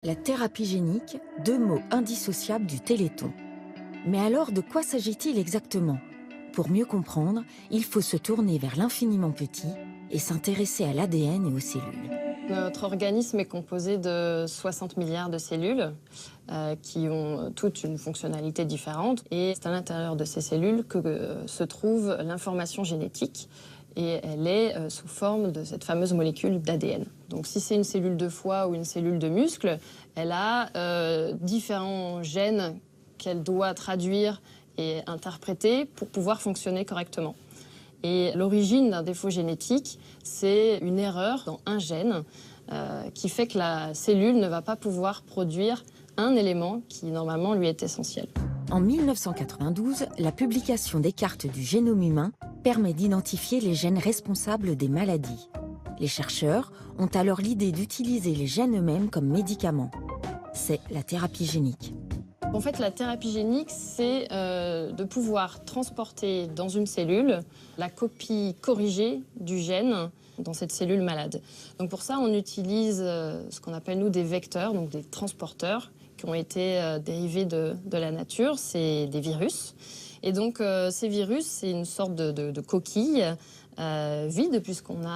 La thérapie génique, deux mots indissociables du Téléthon. Mais alors, de quoi s'agit-il exactement? Pour mieux comprendre, il faut se tourner vers l'infiniment petit et s'intéresser à l'ADN et aux cellules. Notre organisme est composé de 60 milliards de cellules qui ont toutes une fonctionnalité différente. Et c'est à l'intérieur de ces cellules que se trouve l'information génétique. Et elle est sous forme de cette fameuse molécule d'ADN. Donc si c'est une cellule de foie ou une cellule de muscle, elle a différents gènes qu'elle doit traduire et interpréter pour pouvoir fonctionner correctement. Et l'origine d'un défaut génétique, c'est une erreur dans un gène qui fait que la cellule ne va pas pouvoir produire un élément qui normalement lui est essentiel. En 1992, la publication des cartes du génome humain permet d'identifier les gènes responsables des maladies. Les chercheurs ont alors l'idée d'utiliser les gènes eux-mêmes comme médicaments. C'est la thérapie génique. En fait, la thérapie génique, c'est de pouvoir transporter dans une cellule la copie corrigée du gène dans cette cellule malade. Donc pour ça, on utilise ce qu'on appelle nous des vecteurs, donc des transporteurs qui ont été dérivés de la nature, c'est des virus. Et donc ces virus, c'est une sorte de coquille vide, puisqu'on on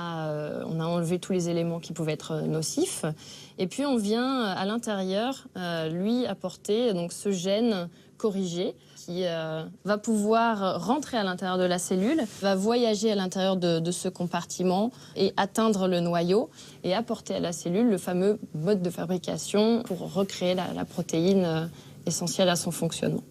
a enlevé tous les éléments qui pouvaient être nocifs. Et puis on vient à l'intérieur lui apporter donc, ce gène corrigé qui va pouvoir rentrer à l'intérieur de la cellule, va voyager à l'intérieur de ce compartiment et atteindre le noyau et apporter à la cellule le fameux mode de fabrication pour recréer la protéine essentielle à son fonctionnement.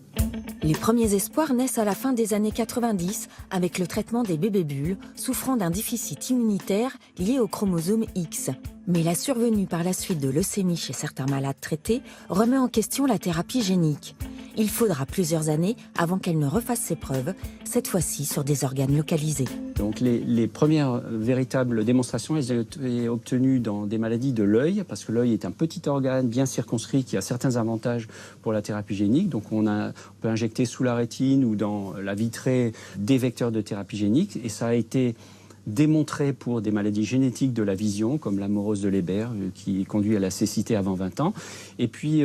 Les premiers espoirs naissent à la fin des années 90 avec le traitement des bébés bulles souffrant d'un déficit immunitaire lié au chromosome X. Mais la survenue par la suite de leucémie chez certains malades traités remet en question la thérapie génique. Il faudra plusieurs années avant qu'elle ne refasse ses preuves, cette fois-ci sur des organes localisés. Donc les premières véritables démonstrations, elles ont été obtenues dans des maladies de l'œil, parce que l'œil est un petit organe bien circonscrit qui a certains avantages pour la thérapie génique. Donc on peut injecter sous la rétine ou dans la vitrée des vecteurs de thérapie génique. Et ça a été démontré pour des maladies génétiques de la vision, comme l'amorose de Leber, qui conduit à la cécité avant 20 ans. Et puis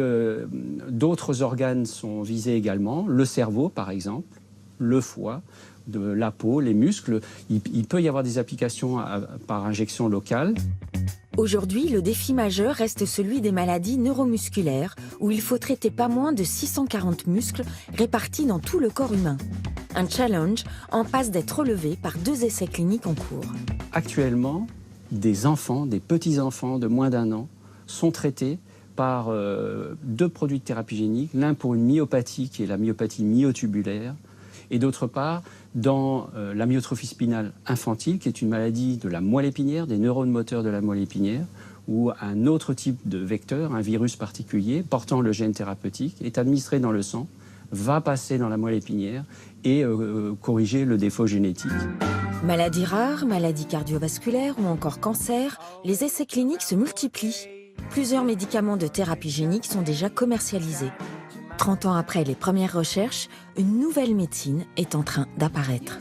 d'autres organes sont visés également, le cerveau par exemple, le foie, de la peau, les muscles. Il peut y avoir des applications par injection locale. Aujourd'hui, le défi majeur reste celui des maladies neuromusculaires, où il faut traiter pas moins de 640 muscles répartis dans tout le corps humain. Un challenge en passe d'être relevé par 2 essais cliniques en cours. Actuellement, des enfants, des petits-enfants de moins d'1 an sont traités par 2 produits de thérapie génique, l'un pour une myopathie qui est la myopathie myotubulaire, et d'autre part dans la myotrophie spinale infantile, qui est une maladie de la moelle épinière, des neurones moteurs de la moelle épinière, où un autre type de vecteur, un virus particulier, portant le gène thérapeutique, est administré dans le sang, va passer dans la moelle épinière et corriger le défaut génétique. Maladies rares, maladies cardiovasculaires ou encore cancer, les essais cliniques se multiplient. Plusieurs médicaments de thérapie génique sont déjà commercialisés. 30 ans après les premières recherches, une nouvelle médecine est en train d'apparaître.